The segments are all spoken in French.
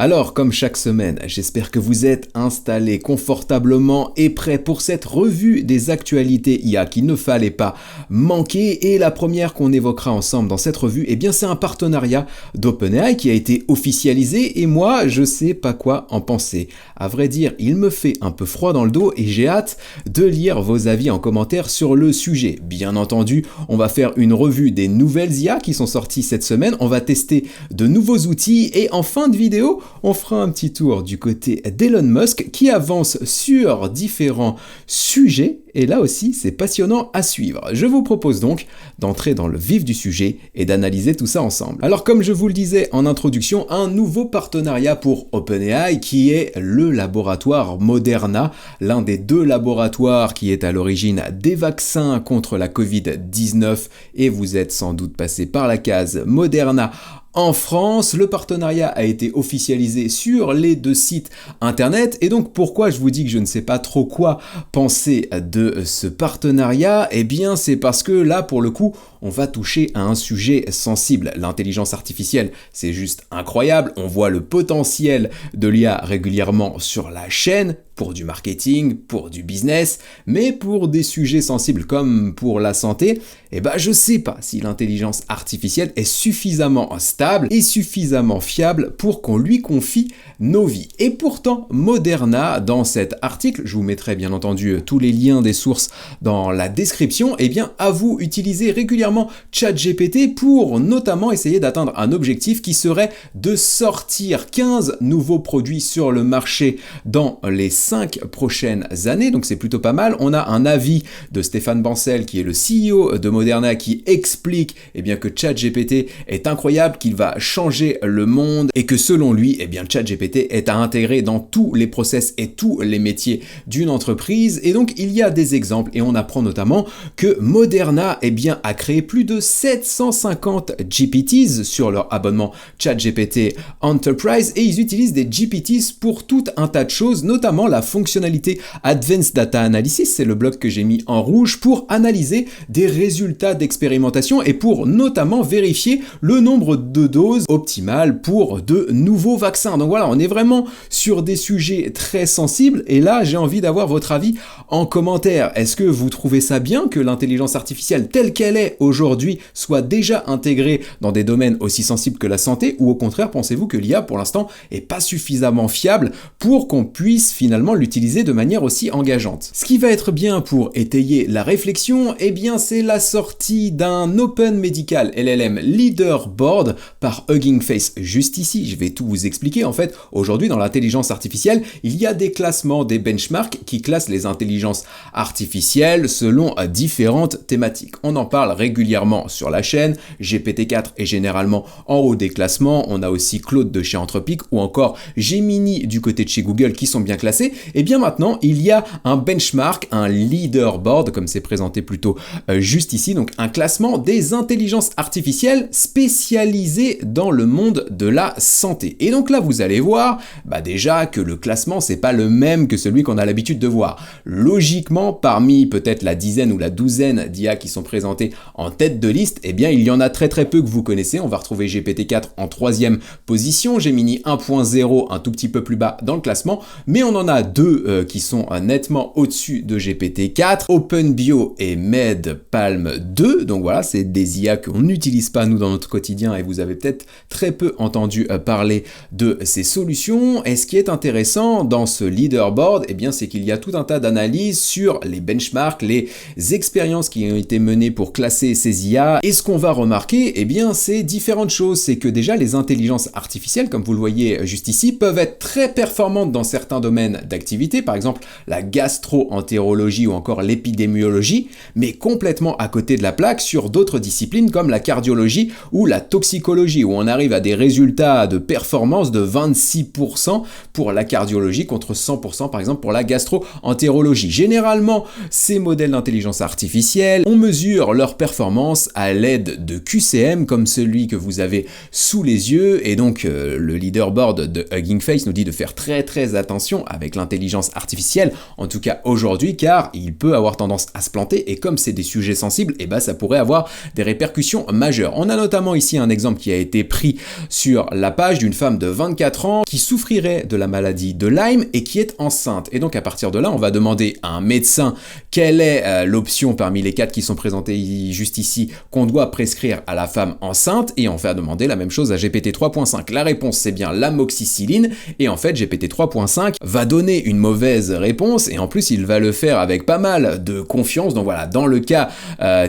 Alors, comme chaque semaine, j'espère que vous êtes installés confortablement et prêts pour cette revue des actualités IA qu'il ne fallait pas manquer. Et la première qu'on évoquera ensemble dans cette revue, eh bien c'est un partenariat d'OpenAI qui a été officialisé et moi, je sais pas quoi en penser. À vrai dire, il me fait un peu froid dans le dos et j'ai hâte de lire vos avis en commentaire sur le sujet. Bien entendu, on va faire une revue des nouvelles IA qui sont sorties cette semaine, on va tester de nouveaux outils et en fin de vidéo, on fera un petit tour du côté d'Elon Musk qui avance sur différents sujets et là aussi c'est passionnant à suivre. Je vous propose donc d'entrer dans le vif du sujet et d'analyser tout ça ensemble. Alors comme je vous le disais en introduction, un nouveau partenariat pour OpenAI qui est le laboratoire Moderna, l'un des deux laboratoires qui est à l'origine des vaccins contre la Covid-19 et vous êtes sans doute passé par la case Moderna. En France, le partenariat a été officialisé sur les deux sites internet et donc pourquoi je vous dis que je ne sais pas trop quoi penser de ce partenariat? Eh bien c'est parce que là pour le coup on va toucher à un sujet sensible. L'intelligence artificielle c'est juste incroyable, on voit le potentiel de l'IA régulièrement sur la chaîne pour du marketing, pour du business, mais pour des sujets sensibles comme pour la santé, eh ben je sais pas si l'intelligence artificielle est suffisamment stable et suffisamment fiable pour qu'on lui confie nos vies. Et pourtant, Moderna, dans cet article, je vous mettrai bien entendu tous les liens des sources dans la description, eh bien avoue utiliser régulièrement ChatGPT pour notamment essayer d'atteindre un objectif qui serait de sortir 15 nouveaux produits sur le marché dans les 5 prochaines années, donc c'est plutôt pas mal. On a un avis de Stéphane Bancel qui est le CEO de Moderna qui explique eh bien, que ChatGPT est incroyable, qu'il va changer le monde et que selon lui, eh bien, ChatGPT est à intégrer dans tous les process et tous les métiers d'une entreprise. Et donc il y a des exemples et on apprend notamment que Moderna eh bien, a créé plus de 750 GPTs sur leur abonnement ChatGPT Enterprise et ils utilisent des GPTs pour tout un tas de choses, notamment la fonctionnalité Advanced Data Analysis, c'est le bloc que j'ai mis en rouge pour analyser des résultats d'expérimentation et pour notamment vérifier le nombre de doses optimales pour de nouveaux vaccins. Donc voilà, on est vraiment sur des sujets très sensibles et là j'ai envie d'avoir votre avis en commentaire. Est-ce que vous trouvez ça bien que l'intelligence artificielle telle qu'elle est aujourd'hui soit déjà intégrée dans des domaines aussi sensibles que la santé ou au contraire pensez-vous que l'IA pour l'instant est pas suffisamment fiable pour qu'on puisse finalement l'utiliser de manière aussi engageante? Ce qui va être bien pour étayer la réflexion, eh bien c'est la sortie d'un Open Medical LLM Leaderboard par Hugging Face. Juste ici, je vais tout vous expliquer. En fait, aujourd'hui dans l'intelligence artificielle, il y a des classements, des benchmarks qui classent les intelligences artificielles selon différentes thématiques. On en parle régulièrement sur la chaîne. GPT-4 est généralement en haut des classements. On a aussi Claude de chez Anthropic ou encore Gemini du côté de chez Google qui sont bien classés. Et bien maintenant, il y a un benchmark, un leaderboard, comme c'est présenté plutôt juste ici, donc un classement des intelligences artificielles spécialisées dans le monde de la santé. Et donc là, vous allez voir, déjà que le classement, c'est pas le même que celui qu'on a l'habitude de voir. Logiquement, parmi peut-être la dizaine ou la douzaine d'IA qui sont présentées en tête de liste, eh bien, il y en a très peu que vous connaissez. On va retrouver GPT-4 en 3e position, Gemini 1.0 un tout petit peu plus bas dans le classement, mais on en a deux qui sont nettement au-dessus de GPT-4, OpenBio et MedPalm 2, donc voilà, c'est des IA qu'on n'utilise pas nous dans notre quotidien et vous avez peut-être très peu entendu parler de ces solutions. Et ce qui est intéressant dans ce leaderboard, eh bien, c'est qu'il y a tout un tas d'analyses sur les benchmarks, les expériences qui ont été menées pour classer ces IA. Et ce qu'on va remarquer, eh bien, c'est différentes choses. C'est que déjà, les intelligences artificielles, comme vous le voyez juste ici, peuvent être très performantes dans certains domaines d'activité, par exemple la gastro-entérologie ou encore l'épidémiologie, mais complètement à côté de la plaque sur d'autres disciplines comme la cardiologie ou la toxicologie, où on arrive à des résultats de performance de 26% pour la cardiologie contre 100% par exemple pour la gastro-entérologie. Généralement, ces modèles d'intelligence artificielle, on mesure leur performance à l'aide de QCM comme celui que vous avez sous les yeux, et donc le leaderboard de Hugging Face nous dit de faire très attention avec avec l'intelligence artificielle, en tout cas aujourd'hui, car il peut avoir tendance à se planter, et comme c'est des sujets sensibles, et ça pourrait avoir des répercussions majeures. On a notamment ici un exemple qui a été pris sur la page d'une femme de 24 ans qui souffrirait de la maladie de Lyme et qui est enceinte. Et donc à partir de là, on va demander à un médecin quelle est l'option parmi les 4 qui sont présentées juste ici qu'on doit prescrire à la femme enceinte, et on va demander la même chose à GPT 3.5. La réponse, c'est bien l'amoxicilline, et en fait GPT 3.5 va donner une mauvaise réponse, et en plus il va le faire avec pas mal de confiance. Donc voilà, dans le cas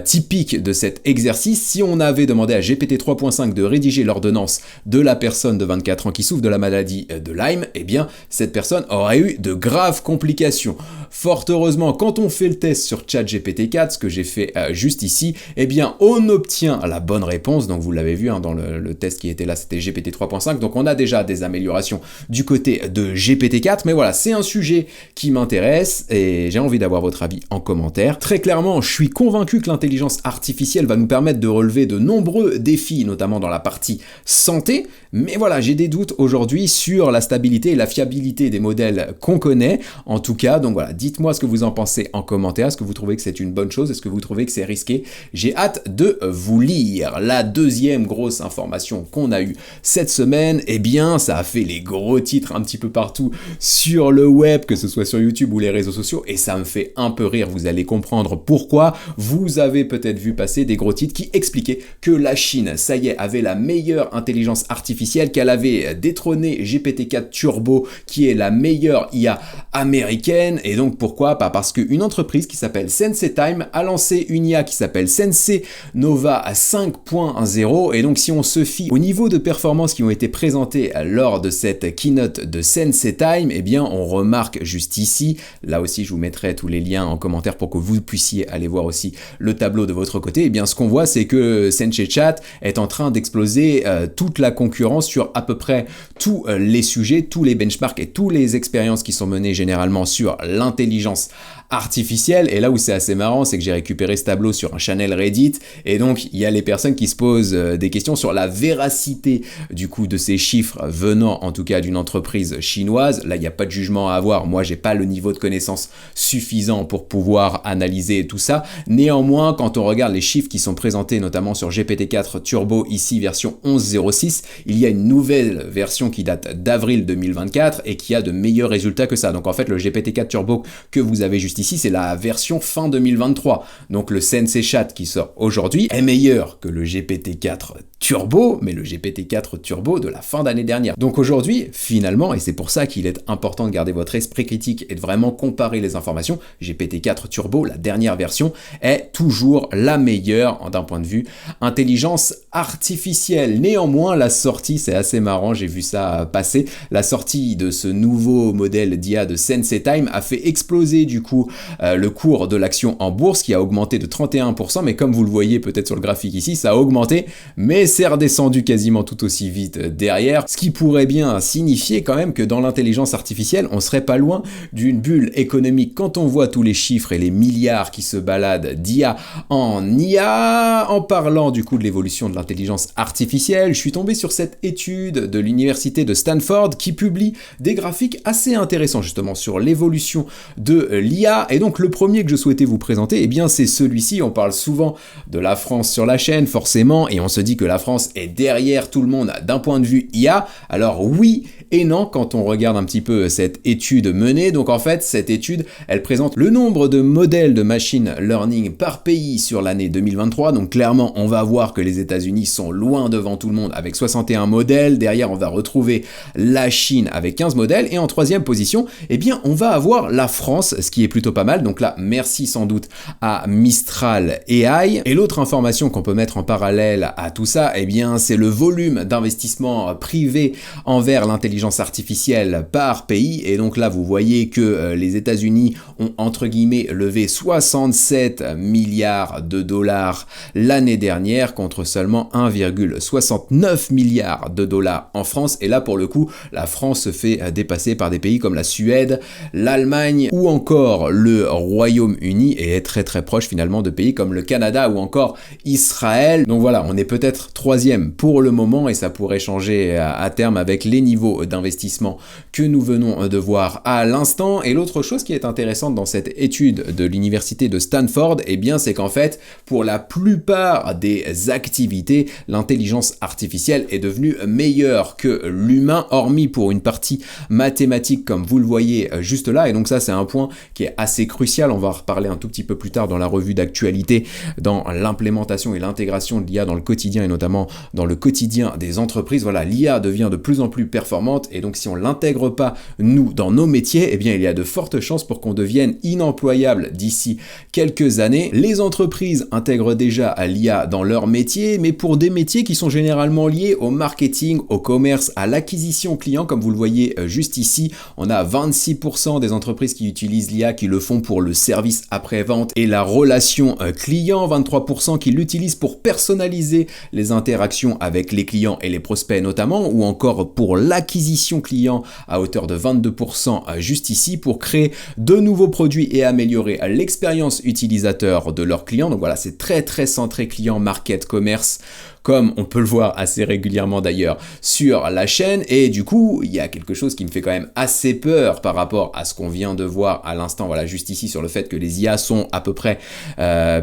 typique de cet exercice, si on avait demandé à GPT 3.5 de rédiger l'ordonnance de la personne de 24 ans qui souffre de la maladie de Lyme, eh bien cette personne aurait eu de graves complications. Fort heureusement, quand on fait le test sur ChatGPT 4, ce que j'ai fait juste ici, eh bien on obtient la bonne réponse. Donc vous l'avez vu dans le test qui était là, c'était GPT 3.5, donc on a déjà des améliorations du côté de GPT 4, mais voilà, c'est un sujet qui m'intéresse et j'ai envie d'avoir votre avis en commentaire. Très clairement, je suis convaincu que l'intelligence artificielle va nous permettre de relever de nombreux défis, notamment dans la partie santé, mais voilà, j'ai des doutes aujourd'hui sur la stabilité et la fiabilité des modèles qu'on connaît, en tout cas. Donc voilà, dites-moi ce que vous en pensez en commentaire. Est-ce que vous trouvez que c'est une bonne chose? Est-ce que vous trouvez que c'est risqué? J'ai hâte de vous lire. La deuxième grosse information qu'on a eue cette semaine, eh bien, ça a fait les gros titres un petit peu partout sur le web, que ce soit sur YouTube ou les réseaux sociaux, et ça me fait un peu rire. Vous allez comprendre pourquoi. Vous avez peut-être vu passer des gros titres qui expliquaient que la Chine, ça y est, avait la meilleure intelligence artificielle, qu'elle avait détrôné GPT-4 Turbo, qui est la meilleure IA américaine. Et donc pourquoi? Parce qu'une entreprise qui s'appelle SenseTime a lancé une IA qui s'appelle Sensei Nova 5.0, et donc si on se fie au niveau de performance qui ont été présentés lors de cette keynote de SenseTime, eh bien on remarque juste ici, là aussi je vous mettrai tous les liens en commentaire pour que vous puissiez aller voir aussi le tableau de votre côté. Eh bien ce qu'on voit, c'est que SenseChat est en train d'exploser toute la concurrence sur à peu près tous les sujets, tous les benchmarks et toutes les expériences qui sont menées généralement sur l'intelligence artificielle. Et là où c'est assez marrant, c'est que j'ai récupéré ce tableau sur un channel Reddit, et donc il y a les personnes qui se posent des questions sur la véracité du coup de ces chiffres venant en tout cas d'une entreprise chinoise. Là il n'y a pas de jugement à avoir, moi j'ai pas le niveau de connaissance suffisant pour pouvoir analyser tout ça. Néanmoins, quand on regarde les chiffres qui sont présentés notamment sur GPT-4 Turbo, ici version 11.06, il y a une nouvelle version qui date d'avril 2024 et qui a de meilleurs résultats que ça. Donc en fait le GPT-4 Turbo que vous avez juste ici, c'est la version fin 2023. Donc le SenseChat qui sort aujourd'hui est meilleur que le GPT-4 Turbo, mais le GPT-4 Turbo de la fin d'année dernière. Donc aujourd'hui, finalement, et c'est pour ça qu'il est important de garder votre esprit critique et de vraiment comparer les informations, GPT-4 Turbo, la dernière version, est toujours la meilleure d'un point de vue intelligence artificielle. Néanmoins, la sortie, c'est assez marrant, j'ai vu ça passer, la sortie de ce nouveau modèle d'IA de SenseTime a fait exploser du coup le cours de l'action en bourse, qui a augmenté de 31%, mais comme vous le voyez peut-être sur le graphique ici, ça a augmenté, mais c'est redescendu quasiment tout aussi vite derrière, ce qui pourrait bien signifier quand même que dans l'intelligence artificielle, on serait pas loin d'une bulle économique quand on voit tous les chiffres et les milliards qui se baladent d'IA en IA. En parlant du coup de l'évolution de l'intelligence artificielle, je suis tombé sur cette étude de l'université de Stanford qui publie des graphiques assez intéressants justement sur l'évolution de l'IA. Et donc le premier que je souhaitais vous présenter, eh bien c'est celui-ci. On parle souvent de la France sur la chaîne forcément, et on se dit que la France est derrière tout le monde d'un point de vue IA. Alors oui et non quand on regarde un petit peu cette étude menée. Donc en fait cette étude, elle présente le nombre de modèles de machine learning par pays sur l'année 2023. Donc clairement on va voir que les États-Unis sont loin devant tout le monde avec 61 modèles. Derrière on va retrouver la Chine avec 15 modèles, et en troisième position, eh bien on va avoir la France, ce qui est plutôt pas mal. Donc là merci sans doute à Mistral AI. Et l'autre information qu'on peut mettre en parallèle à tout ça, eh bien c'est le volume d'investissement privé envers l'intelligence artificielle par pays. Et donc là vous voyez que les États-Unis ont entre guillemets levé 67 milliards de dollars l'année dernière contre seulement 1,69 milliard de dollars en France. Et là pour le coup la France se fait dépasser par des pays comme la Suède, l'Allemagne ou encore le Royaume-Uni et est très très proche finalement de pays comme le Canada ou encore Israël. Donc voilà, on est peut-être troisième pour le moment et ça pourrait changer à terme avec les niveaux d'investissement que nous venons de voir à l'instant. Et l'autre chose qui est intéressante dans cette étude de l'université de Stanford, eh bien c'est qu'en fait, pour la plupart des activités, l'intelligence artificielle est devenue meilleure que l'humain, hormis pour une partie mathématique comme vous le voyez juste là. Et donc ça c'est un point qui est assez crucial, on va en reparler un tout petit peu plus tard dans la revue d'actualité, dans l'implémentation et l'intégration de l'IA dans le quotidien et notamment dans le quotidien des entreprises. Voilà, l'IA devient de plus en plus performante et donc si on l'intègre pas nous dans nos métiers, eh bien il y a de fortes chances pour qu'on devienne inemployable d'ici quelques années. Les entreprises intègrent déjà l'IA dans leur métier, mais pour des métiers qui sont généralement liés au marketing, au commerce, à l'acquisition client, comme vous le voyez juste ici, on a 26% des entreprises qui utilisent l'IA qui le font pour le service après-vente et la relation client, 23% qui l'utilisent pour personnaliser les interactions avec les clients et les prospects notamment, ou encore pour l'acquisition client à hauteur de 22% juste ici pour créer de nouveaux produits et améliorer l'expérience utilisateur de leurs clients. Donc voilà, c'est très très centré client, market, commerce, comme on peut le voir assez régulièrement d'ailleurs sur la chaîne. Et du coup, il y a quelque chose qui me fait quand même assez peur par rapport à ce qu'on vient de voir à l'instant, voilà, juste ici, sur le fait que les IA sont à peu près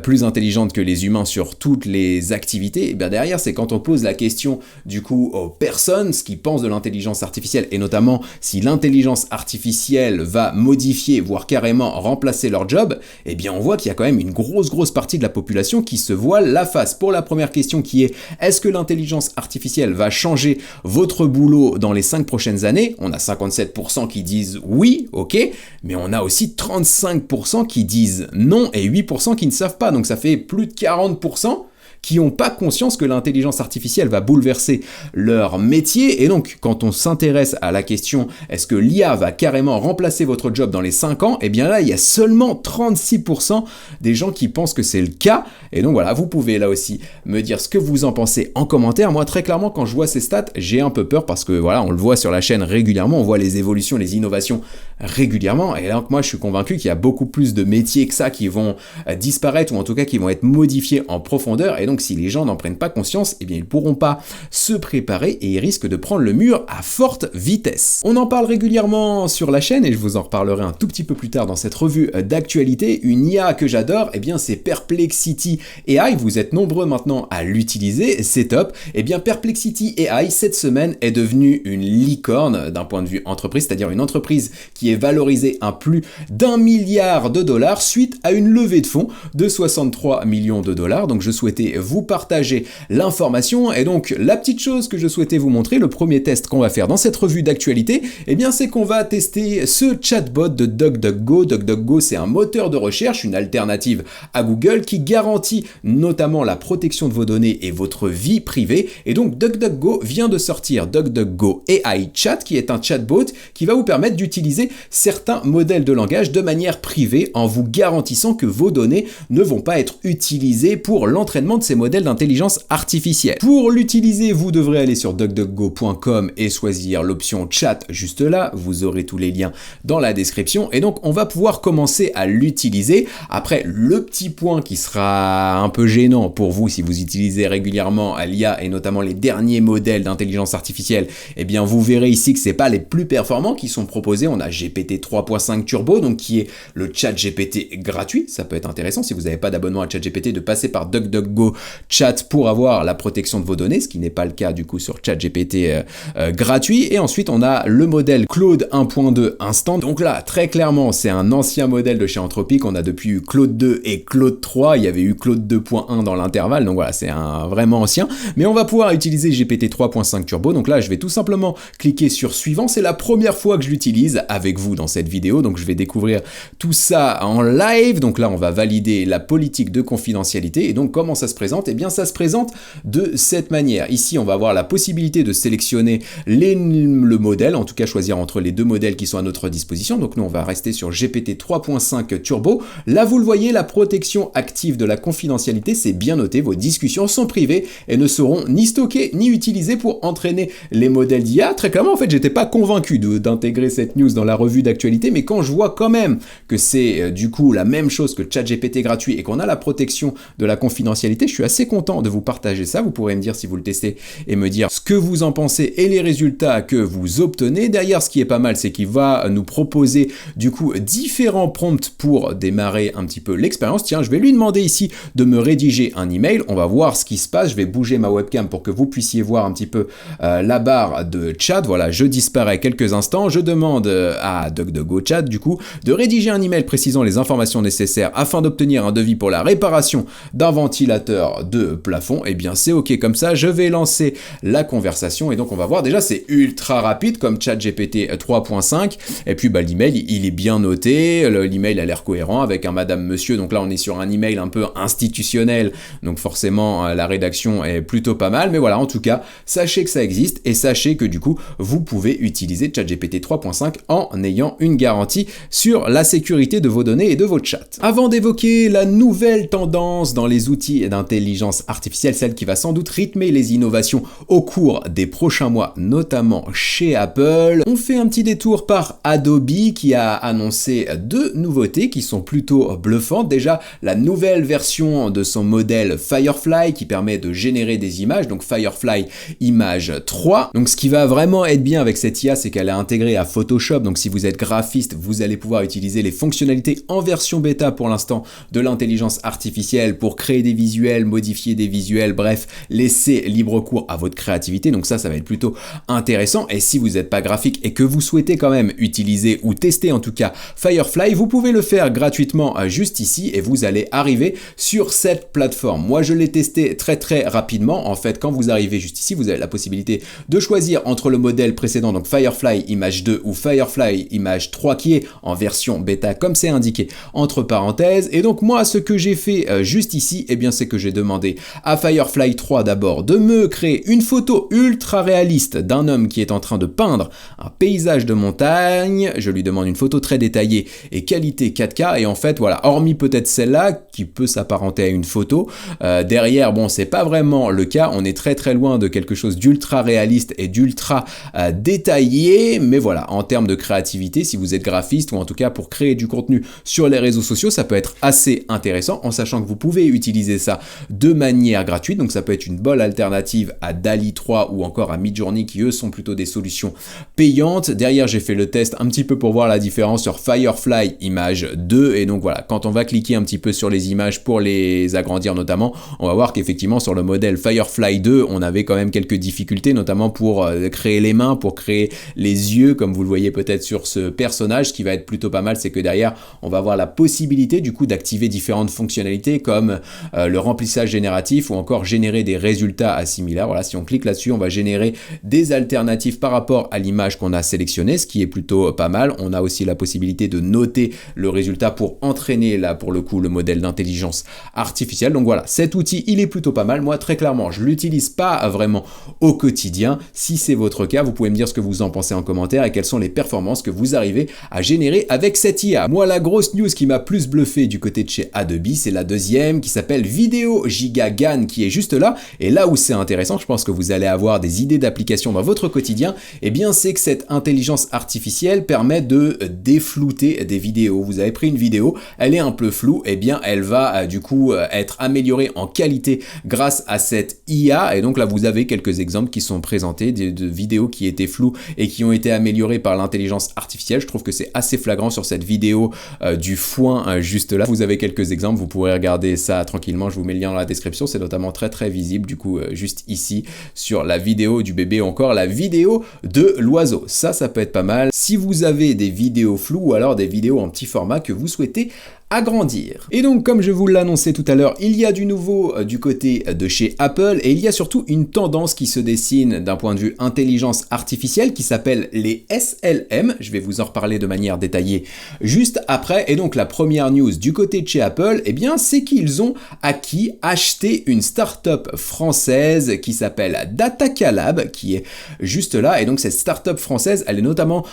plus intelligentes que les humains sur toutes les activités. Et bien derrière, c'est quand on pose la question du coup aux personnes, ce qu'ils pensent de l'intelligence artificielle, et notamment si l'intelligence artificielle va modifier, voire carrément remplacer leur job, et bien on voit qu'il y a quand même une grosse partie de la population qui se voile la face. Pour la première question qui est: est-ce que l'intelligence artificielle va changer votre boulot dans les 5 prochaines années? On a 57% qui disent oui, ok, mais on a aussi 35% qui disent non et 8% qui ne savent pas. Donc ça fait plus de 40% qui n'ont pas conscience que l'intelligence artificielle va bouleverser leur métier. Et donc, quand on s'intéresse à la question « est-ce que l'IA va carrément remplacer votre job dans les 5 ans ?» Eh bien là, il y a seulement 36% des gens qui pensent que c'est le cas. Et donc voilà, vous pouvez là aussi me dire ce que vous en pensez en commentaire. Moi, très clairement, quand je vois ces stats, j'ai un peu peur parce que voilà, on le voit sur la chaîne régulièrement, on voit les évolutions, les innovations régulièrement. Et donc moi, je suis convaincu qu'il y a beaucoup plus de métiers que ça qui vont disparaître ou en tout cas qui vont être modifiés en profondeur. Et donc, si les gens n'en prennent pas conscience, eh bien, ils ne pourront pas se préparer et ils risquent de prendre le mur à forte vitesse. On en parle régulièrement sur la chaîne et je vous en reparlerai un tout petit peu plus tard dans cette revue d'actualité. Une IA que j'adore, eh bien, c'est Perplexity AI. Vous êtes nombreux maintenant à l'utiliser, c'est top. Eh bien, Perplexity AI, cette semaine, est devenue une licorne d'un point de vue entreprise, c'est-à-dire une entreprise qui est valorisée à plus d'1 milliard de dollars suite à une levée de fonds de 63 millions de dollars. Donc, je souhaitais vous partager l'information et donc la petite chose que je souhaitais vous montrer, le premier test qu'on va faire dans cette revue d'actualité, eh bien c'est qu'on va tester ce chatbot de DuckDuckGo. DuckDuckGo, c'est un moteur de recherche, une alternative à Google qui garantit notamment la protection de vos données et votre vie privée. Et donc DuckDuckGo vient de sortir DuckDuckGo AI Chat, qui est un chatbot qui va vous permettre d'utiliser certains modèles de langage de manière privée en vous garantissant que vos données ne vont pas être utilisées pour l'entraînement de ces modèles d'intelligence artificielle. Pour l'utiliser, vous devrez aller sur duckduckgo.com et choisir l'option chat juste là. Vous aurez tous les liens dans la description et donc on va pouvoir commencer à l'utiliser. Après, le petit point qui sera un peu gênant pour vous si vous utilisez régulièrement l'IA et notamment les derniers modèles d'intelligence artificielle, eh bien vous verrez ici que c'est pas les plus performants qui sont proposés. On a GPT 3.5 Turbo, donc qui est le chat GPT gratuit. Ça peut être intéressant si vous n'avez pas d'abonnement à ChatGPT de passer par DuckDuckGo Chat pour avoir la protection de vos données, ce qui n'est pas le cas du coup sur ChatGPT gratuit. Et ensuite on a le modèle Claude 1.2 Instant. Donc là très clairement c'est un ancien modèle de chez Anthropic. On a depuis eu Claude 2 et Claude 3. Il y avait eu Claude 2.1 dans l'intervalle. Donc voilà, c'est un vraiment ancien. Mais on va pouvoir utiliser GPT 3.5 Turbo. Donc là je vais tout simplement cliquer sur suivant. C'est la première fois que je l'utilise avec vous dans cette vidéo. Donc je vais découvrir tout ça en live. Donc là on va valider la politique de confidentialité. Et donc comment ça se présente? présente? Eh bien ça se présente de cette manière. Ici on va avoir la possibilité de sélectionner le modèle, en tout cas choisir entre les deux modèles qui sont à notre disposition. Donc nous on va rester sur GPT 3.5 Turbo. Là vous le voyez, la protection active de la confidentialité, c'est bien noté, vos discussions sont privées et ne seront ni stockées ni utilisées pour entraîner les modèles d'IA. Très clairement en fait j'étais pas convaincu d'intégrer cette news dans la revue d'actualité, mais quand je vois quand même que c'est du coup la même chose que le ChatGPT gratuit et qu'on a la protection de la confidentialité, je suis assez content de vous partager ça. Vous pourrez me dire si vous le testez et me dire ce que vous en pensez et les résultats que vous obtenez. Derrière, ce qui est pas mal, c'est qu'il va nous proposer du coup différents prompts pour démarrer un petit peu l'expérience. Tiens, je vais lui demander ici de me rédiger un email. On va voir ce qui se passe. Je vais bouger ma webcam pour que vous puissiez voir un petit peu la barre de chat. Voilà, je disparais quelques instants. Je demande à DuckDuckGo Chat du coup de rédiger un email précisant les informations nécessaires afin d'obtenir un devis pour la réparation d'un ventilateur de plafond. Eh bien c'est ok comme ça, je vais lancer la conversation et donc on va voir, déjà c'est ultra rapide comme ChatGPT 3.5 et puis l'email il est bien noté, l'email a l'air cohérent avec un madame monsieur, donc là on est sur un email un peu institutionnel, donc forcément la rédaction est plutôt pas mal, mais voilà, en tout cas sachez que ça existe et sachez que du coup vous pouvez utiliser ChatGPT 3.5 en ayant une garantie sur la sécurité de vos données et de votre chat. Avant d'évoquer la nouvelle tendance dans les outils d'intelligence artificielle, celle qui va sans doute rythmer les innovations au cours des prochains mois, notamment chez Apple, on fait un petit détour par Adobe qui a annoncé deux nouveautés qui sont plutôt bluffantes. Déjà, la nouvelle version de son modèle Firefly qui permet de générer des images, donc Firefly Image 3. Donc ce qui va vraiment être bien avec cette IA, c'est qu'elle est intégrée à Photoshop, donc si vous êtes graphiste, vous allez pouvoir utiliser les fonctionnalités en version bêta pour l'instant de l'intelligence artificielle pour créer des visuels, modifier des visuels, bref, laisser libre cours à votre créativité. Donc ça va être plutôt intéressant. Et si vous n'êtes pas graphique et que vous souhaitez quand même utiliser ou tester en tout cas Firefly, vous pouvez le faire gratuitement juste ici et vous allez arriver sur cette plateforme. Moi, je l'ai testé très rapidement. En fait, quand vous arrivez juste ici, vous avez la possibilité de choisir entre le modèle précédent, donc Firefly Image 2 ou Firefly Image 3 qui est en version bêta comme c'est indiqué entre parenthèses. Et donc moi, ce que j'ai fait juste ici, eh bien c'est que j'ai demandé à Firefly 3 d'abord de me créer une photo ultra réaliste d'un homme qui est en train de peindre un paysage de montagne. Je lui demande une photo très détaillée et qualité 4K et en fait voilà, hormis peut-être celle-là qui peut s'apparenter à une photo, derrière bon c'est pas vraiment le cas, on est très loin de quelque chose d'ultra réaliste et d'ultra détaillé, mais voilà, en termes de créativité, si vous êtes graphiste ou en tout cas pour créer du contenu sur les réseaux sociaux, ça peut être assez intéressant en sachant que vous pouvez utiliser ça de manière gratuite, donc ça peut être une bonne alternative à DALL-E 3 ou encore à Midjourney qui eux sont plutôt des solutions payantes. Derrière j'ai fait le test un petit peu pour voir la différence sur Firefly Image 2 et donc voilà, quand on va cliquer un petit peu sur les images pour les agrandir notamment, on va voir qu'effectivement sur le modèle Firefly 2 on avait quand même quelques difficultés notamment pour créer les mains, pour créer les yeux comme vous le voyez peut-être sur ce personnage. Ce qui va être plutôt pas mal c'est que derrière on va avoir la possibilité du coup d'activer différentes fonctionnalités comme le remplissage génératif ou encore générer des résultats similaires. Voilà, si on clique là-dessus on va générer des alternatives par rapport à l'image qu'on a sélectionnée, ce qui est plutôt pas mal. On a aussi la possibilité de noter le résultat pour entraîner là pour le coup le modèle d'intelligence artificielle. Donc voilà, cet outil il est plutôt pas mal. Moi très clairement je l'utilise pas vraiment au quotidien. Si c'est votre cas, vous pouvez me dire ce que vous en pensez en commentaire et quelles sont les performances que vous arrivez à générer avec cette IA. Moi la grosse news qui m'a plus bluffé du côté de chez Adobe, c'est la deuxième qui s'appelle Vidéo Giga GAN qui est juste là. Et là où c'est intéressant, je pense que vous allez avoir des idées d'application dans votre quotidien, et bien c'est que cette intelligence artificielle permet de déflouter des vidéos. Vous avez pris une vidéo, elle est un peu floue, et bien elle va du coup être améliorée en qualité grâce à cette IA. Et donc là vous avez quelques exemples qui sont présentés de vidéos qui étaient floues et qui ont été améliorées par l'intelligence artificielle. Je trouve que c'est assez flagrant sur cette vidéo du foin juste là. Vous avez quelques exemples, vous pourrez regarder ça tranquillement, je vous mets le lien dans la description, c'est notamment très visible du coup juste ici sur la vidéo du bébé ou encore la vidéo de l'oiseau. Ça peut être pas mal si vous avez des vidéos floues ou alors des vidéos en petit format que vous souhaitez agrandir. Et donc, comme je vous l'annonçais tout à l'heure, il y a du nouveau du côté de chez Apple et il y a surtout une tendance qui se dessine d'un point de vue intelligence artificielle qui s'appelle les SLM. Je vais vous en reparler de manière détaillée juste après. Et donc, la première news du côté de chez Apple, eh bien, c'est qu'ils ont acheté une start-up française qui s'appelle Datacalab, qui est juste là. Et donc, cette start-up française, elle est notamment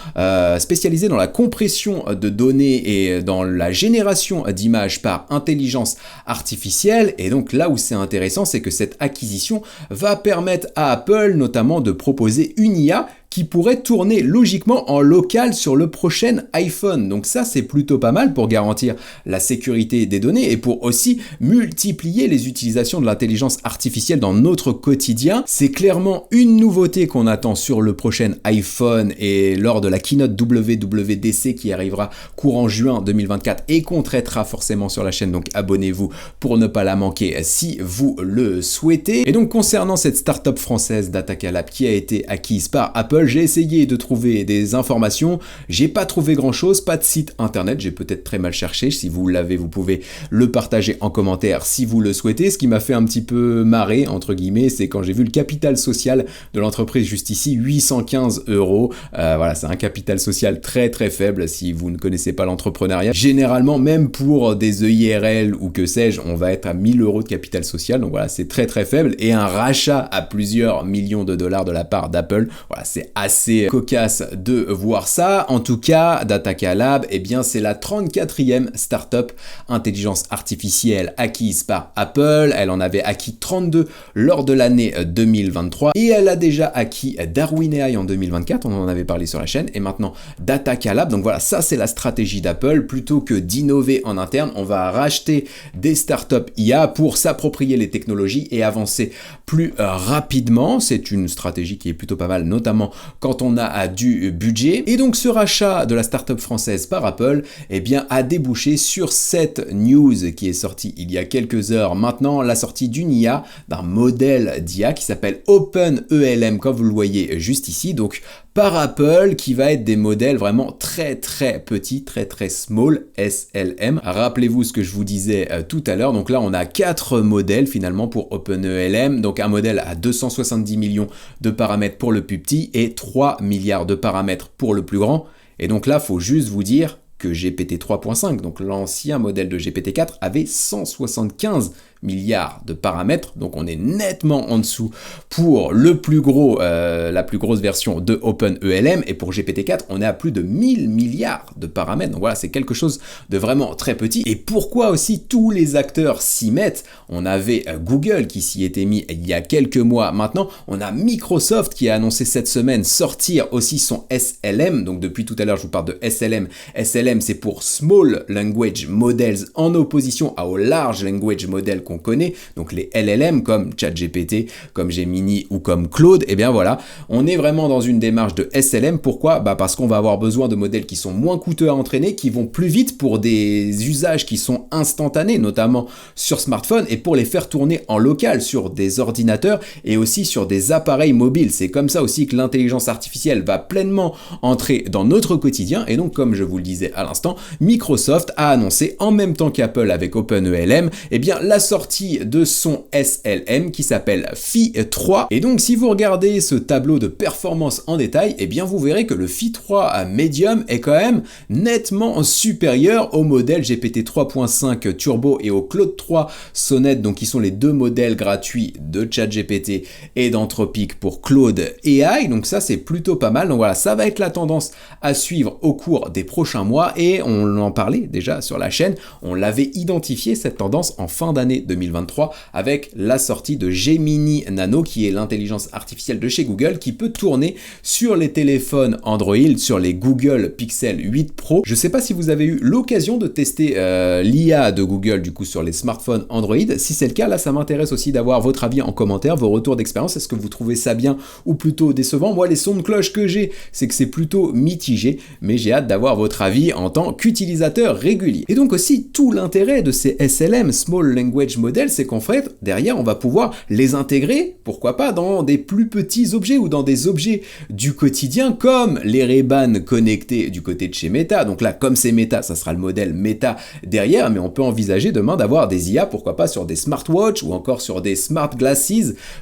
spécialisée dans la compression de données et dans la génération d'images par intelligence artificielle. Et donc, là où c'est intéressant, c'est que cette acquisition va permettre à Apple notamment de proposer une IA qui pourrait tourner logiquement en local sur le prochain iPhone. Donc ça, c'est plutôt pas mal pour garantir la sécurité des données et pour aussi multiplier les utilisations de l'intelligence artificielle dans notre quotidien. C'est clairement une nouveauté qu'on attend sur le prochain iPhone et lors de la keynote WWDC qui arrivera courant juin 2024 et qu'on traitera forcément sur la chaîne. Donc abonnez-vous pour ne pas la manquer si vous le souhaitez. Et donc concernant cette start-up française Datacalab qui a été acquise par Apple, j'ai essayé de trouver des informations, j'ai pas trouvé grand chose, pas de site internet, j'ai peut-être très mal cherché, si vous l'avez vous pouvez le partager en commentaire si vous le souhaitez. Ce qui m'a fait un petit peu marrer entre guillemets, c'est quand j'ai vu le capital social de l'entreprise juste ici, 815 €. Voilà, c'est un capital social très très faible si vous ne connaissez pas l'entrepreneuriat. Généralement, même pour des EIRL ou que sais-je, on va être à 1000 € de capital social, donc voilà, c'est très très faible et un rachat à plusieurs millions de dollars de la part d'Apple, voilà, c'est assez cocasse de voir ça. En tout cas, Datacalab, eh bien, c'est la 34e startup intelligence artificielle acquise par Apple. Elle en avait acquis 32 lors de l'année 2023 et elle a déjà acquis Darwin AI en 2024. On en avait parlé sur la chaîne et maintenant Datacalab. Donc voilà, ça c'est la stratégie d'Apple. Plutôt que d'innover en interne, on va racheter des startups IA pour s'approprier les technologies et avancer plus rapidement. C'est une stratégie qui est plutôt pas mal, notamment quand on a du budget. Et donc ce rachat de la startup française par Apple, eh bien, a débouché sur cette news qui est sortie il y a quelques heures maintenant, la sortie d'une IA, d'un modèle d'IA qui s'appelle OpenELM, comme vous le voyez juste ici, donc par Apple, qui va être des modèles vraiment très très petits, très très small, SLM. Rappelez-vous ce que je vous disais tout à l'heure, donc là on a 4 modèles finalement pour OpenELM, donc un modèle à 270 millions de paramètres pour le plus petit et 3 milliards de paramètres pour le plus grand. Et donc là, faut juste vous dire que GPT 3.5, donc l'ancien modèle de GPT-4, avait 175 milliards de paramètres, donc on est nettement en dessous pour le plus gros, la plus grosse version de OpenELM, et pour GPT-4, on est à plus de 1000 milliards de paramètres, donc voilà, c'est quelque chose de vraiment très petit. Et pourquoi aussi tous les acteurs s'y mettent? On avait Google qui s'y était mis il y a quelques mois maintenant, on a Microsoft qui a annoncé cette semaine sortir aussi son SLM, donc depuis tout à l'heure je vous parle de SLM. SLM c'est pour Small Language Models en opposition aux Large Language Models qu'on connaît, donc les LLM comme ChatGPT, comme Gemini ou comme Claude. Et bien voilà, on est vraiment dans une démarche de SLM. Pourquoi? Parce qu'on va avoir besoin de modèles qui sont moins coûteux à entraîner, qui vont plus vite pour des usages qui sont instantanés, notamment sur smartphone, et pour les faire tourner en local sur des ordinateurs et aussi sur des appareils mobiles. C'est comme ça aussi que l'intelligence artificielle va pleinement entrer dans notre quotidien. Et donc, comme je vous le disais à l'instant, Microsoft a annoncé en même temps qu'Apple avec OpenELM, eh bien la sortie de son SLM qui s'appelle Phi 3. Et donc si vous regardez ce tableau de performance en détail, eh bien vous verrez que le Phi 3 Medium est quand même nettement supérieur au modèle GPT 3.5 Turbo et au Claude 3 Sonnet, donc qui sont les deux modèles gratuits de ChatGPT et d'Anthropic pour Claude AI. Donc ça c'est plutôt pas mal. Donc voilà, ça va être la tendance à suivre au cours des prochains mois et on en parlait déjà sur la chaîne. On l'avait identifié cette tendance en fin d'année 2023 avec la sortie de Gemini Nano qui est l'intelligence artificielle de chez Google qui peut tourner sur les téléphones Android, sur les Google Pixel 8 Pro. Je ne sais pas si vous avez eu l'occasion de tester l'IA de Google du coup sur les smartphones Android. Si c'est le cas, là ça m'intéresse aussi d'avoir votre avis en commentaire, vos retours d'expérience. Est-ce que vous trouvez ça bien ou plutôt décevant? Moi les sons de cloche que j'ai, c'est que c'est plutôt mitigé, mais j'ai hâte d'avoir votre avis en tant qu'utilisateur régulier. Et donc aussi tout l'intérêt de ces SLM, Small Language package model, c'est qu'en fait, derrière, on va pouvoir les intégrer, pourquoi pas, dans des plus petits objets ou dans des objets du quotidien, comme les Ray-Ban connectés du côté de chez Meta. Donc là, comme c'est Meta, ça sera le modèle Meta derrière, mais on peut envisager demain d'avoir des IA, pourquoi pas, sur des smartwatches ou encore sur des smart glasses,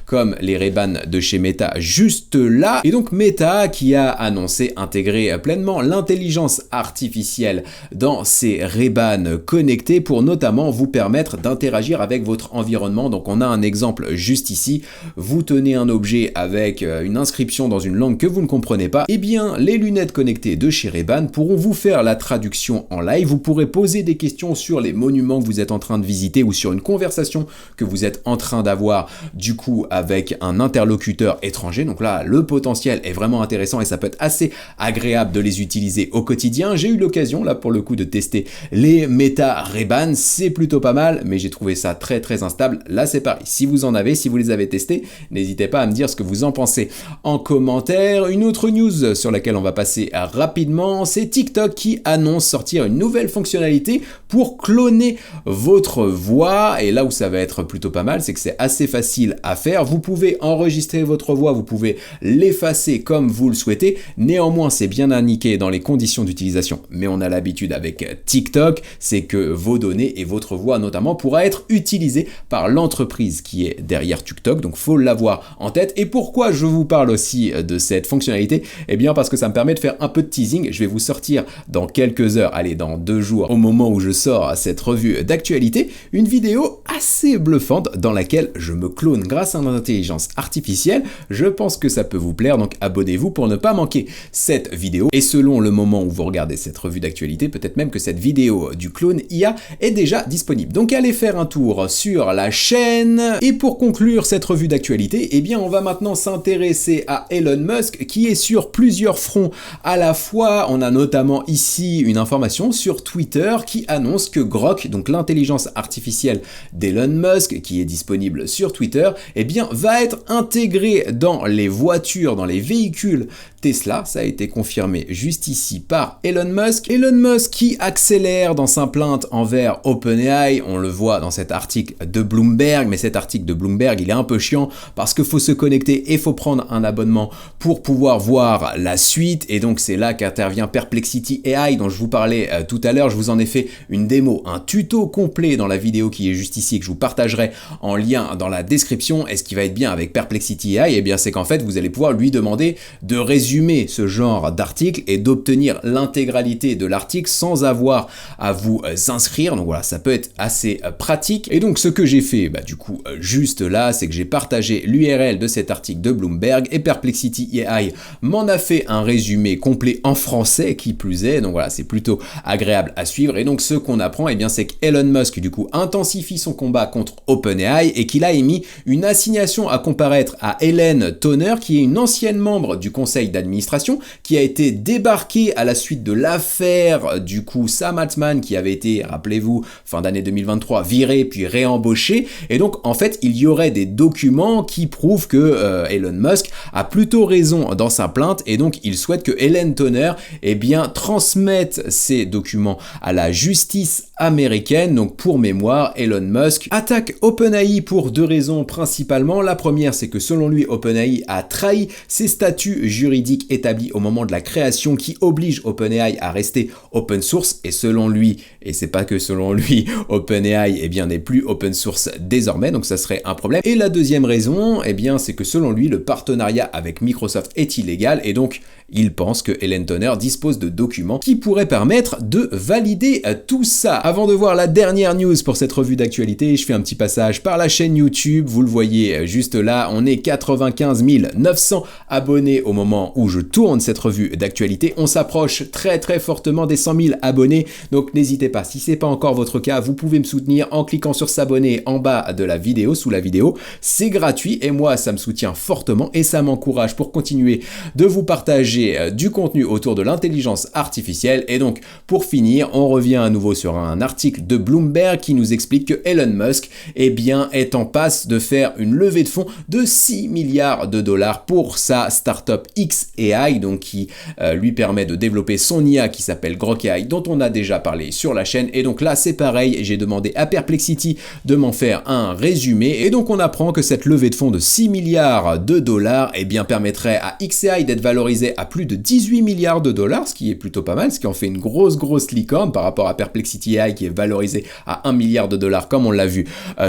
comme les Ray-Ban de chez Meta juste là. Et donc Meta qui a annoncé intégrer pleinement l'intelligence artificielle dans ces Ray-Ban connectés pour notamment vous permettre d'interagir avec votre environnement. Donc on a un exemple juste ici, vous tenez un objet avec une inscription dans une langue que vous ne comprenez pas, et bien les lunettes connectées de chez Ray-Ban pourront vous faire la traduction en live, vous pourrez poser des questions sur les monuments que vous êtes en train de visiter ou sur une conversation que vous êtes en train d'avoir du coup avec un interlocuteur étranger. Donc là le potentiel est vraiment intéressant et ça peut être assez agréable de les utiliser au quotidien. J'ai eu l'occasion là pour le coup de tester les Meta Ray-Ban, c'est plutôt pas mal, mais j'ai trouvé ça très instable. Là c'est pareil, si vous en avez, si vous les avez testés, n'hésitez pas à me dire ce que vous en pensez en commentaire. Une autre news sur laquelle on va passer rapidement, c'est TikTok qui annonce sortir une nouvelle fonctionnalité pour cloner votre voix, et là où ça va être plutôt pas mal, c'est que c'est assez facile à faire. Vous pouvez enregistrer votre voix, vous pouvez l'effacer comme vous le souhaitez, néanmoins c'est bien indiqué dans les conditions d'utilisation, mais on a l'habitude avec TikTok, c'est que vos données et votre voix notamment pourra être utilisée par l'entreprise qui est derrière TikTok, donc faut l'avoir en tête. Et pourquoi je vous parle aussi de cette fonctionnalité? Eh bien parce que ça me permet de faire un peu de teasing. Je vais vous sortir dans quelques heures, allez dans 2 jours, au moment où je sors cette revue d'actualité, une vidéo assez bluffante dans laquelle je me clone grâce à l'intelligence artificielle. Je pense que ça peut vous plaire, donc abonnez-vous pour ne pas manquer cette vidéo. Et selon le moment où vous regardez cette revue d'actualité, peut-être même que cette vidéo du clone IA est déjà disponible. Donc allez faire un tour sur la chaîne. Et pour conclure cette revue d'actualité, eh bien on va maintenant s'intéresser à Elon Musk qui est sur plusieurs fronts à la fois. On a notamment ici une information sur Twitter qui annonce que Grok, donc l'intelligence artificielle d'Elon Musk qui est disponible sur Twitter, eh bien va être intégrée dans les voitures, dans les véhicules Tesla. Ça a été confirmé juste ici par Elon Musk. Elon Musk qui accélère dans sa plainte envers OpenAI, on le voit dans cet article de Bloomberg, mais cet article de Bloomberg il est un peu chiant parce qu'il faut se connecter et faut prendre un abonnement pour pouvoir voir la suite, et donc c'est là qu'intervient Perplexity AI dont je vous parlais tout à l'heure. Je vous en ai fait une démo, un tuto complet dans la vidéo qui est juste ici et que je vous partagerai en lien dans la description. Et ce qui va être bien avec Perplexity AI, eh bien c'est qu'en fait vous allez pouvoir lui demander de résumer ce genre d'article et d'obtenir l'intégralité de l'article sans avoir à vous inscrire. Donc voilà, ça peut être assez pratique. Et donc ce que j'ai fait du coup juste là, c'est que j'ai partagé l'URL de cet article de Bloomberg et Perplexity AI m'en a fait un résumé complet en français qui plus est. Donc voilà, c'est plutôt agréable à suivre. Et donc ce qu'on apprend, eh bien c'est qu'Elon Musk du coup intensifie son combat contre OpenAI et qu'il a émis une assignation à comparaître à Ellen Toner, qui est une ancienne membre du conseil d'administration qui a été débarquée à la suite de l'affaire du coup Sam Altman, qui avait été, rappelez-vous, fin d'année 2023, viré puis réembauché. Et donc en fait il y aurait des documents qui prouvent que Elon Musk a plutôt raison dans sa plainte, et donc il souhaite que Ellen Toner eh bien transmette ces documents à la justice américaine. Donc pour mémoire, Elon Musk attaque OpenAI pour 2 raisons principalement. La première, c'est que selon lui, OpenAI a trahi ses statuts juridiques établis au moment de la création qui obligent OpenAI à rester open source, et selon lui, et c'est pas que selon lui, OpenAI eh bien n'est plus open source désormais, donc ça serait un problème. Et la deuxième raison, eh bien c'est que selon lui, le partenariat avec Microsoft est illégal, et donc il pense que Ellen Toner dispose de documents qui pourraient permettre de valider tout ça. Avant de voir la dernière news pour cette revue d'actualité, je fais un petit passage par la chaîne YouTube. Vous le voyez juste là, on est 95 900 abonnés au moment où je tourne cette revue d'actualité. On s'approche très fortement des 100 000 abonnés, donc n'hésitez pas, si c'est pas encore votre cas, vous pouvez me soutenir en cliquant sur s'abonner en bas de la vidéo, sous la vidéo. C'est gratuit et moi ça me soutient fortement et ça m'encourage pour continuer de vous partager partager du contenu autour de l'intelligence artificielle. Et donc, pour finir, on revient à nouveau sur un article de Bloomberg qui nous explique que Elon Musk est en passe de faire une levée de fonds de 6 milliards de dollars pour sa startup xAI, donc qui lui permet de développer son IA qui s'appelle Grok AI, dont on a déjà parlé sur la chaîne. Et donc là, c'est pareil, j'ai demandé à Perplexity de m'en faire un résumé. Et donc on apprend que cette levée de fonds de 6 milliards de dollars permettrait à xAI d'être valorisé à plus de 18 milliards de dollars, ce qui est plutôt pas mal, ce qui en fait une grosse licorne par rapport à Perplexity AI qui est valorisé à 1 milliard de dollars comme on l'a vu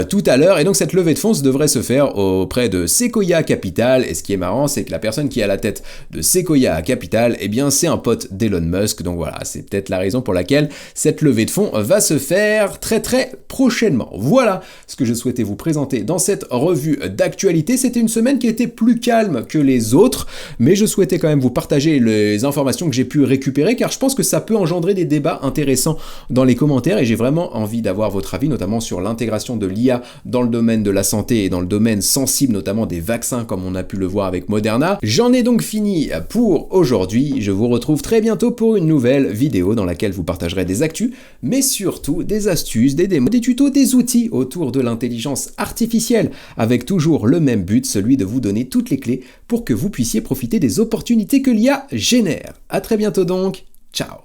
tout à l'heure. Et donc cette levée de fonds devrait se faire auprès de Sequoia Capital. Et ce qui est marrant, c'est que la personne qui est à la tête de Sequoia Capital, c'est un pote d'Elon Musk. Donc voilà, c'est peut-être la raison pour laquelle cette levée de fonds va se faire très prochainement. Voilà ce que je souhaitais vous présenter dans cette revue d'actualité. C'était une semaine qui était plus calme que les autres, mais je souhaitais quand même vous partager les informations que j'ai pu récupérer, car je pense que ça peut engendrer des débats intéressants dans les commentaires, et j'ai vraiment envie d'avoir votre avis, notamment sur l'intégration de l'IA dans le domaine de la santé et dans le domaine sensible, notamment des vaccins, comme on a pu le voir avec Moderna. J'en ai donc fini pour aujourd'hui. Je vous retrouve très bientôt pour une nouvelle vidéo dans laquelle vous partagerez des actus, mais surtout des astuces, des démos, des tutos, des outils autour de l'intelligence artificielle, avec toujours le même but, celui de vous donner toutes les clés pour que vous puissiez profiter des opportunités que l'IA génère. À très bientôt donc, ciao.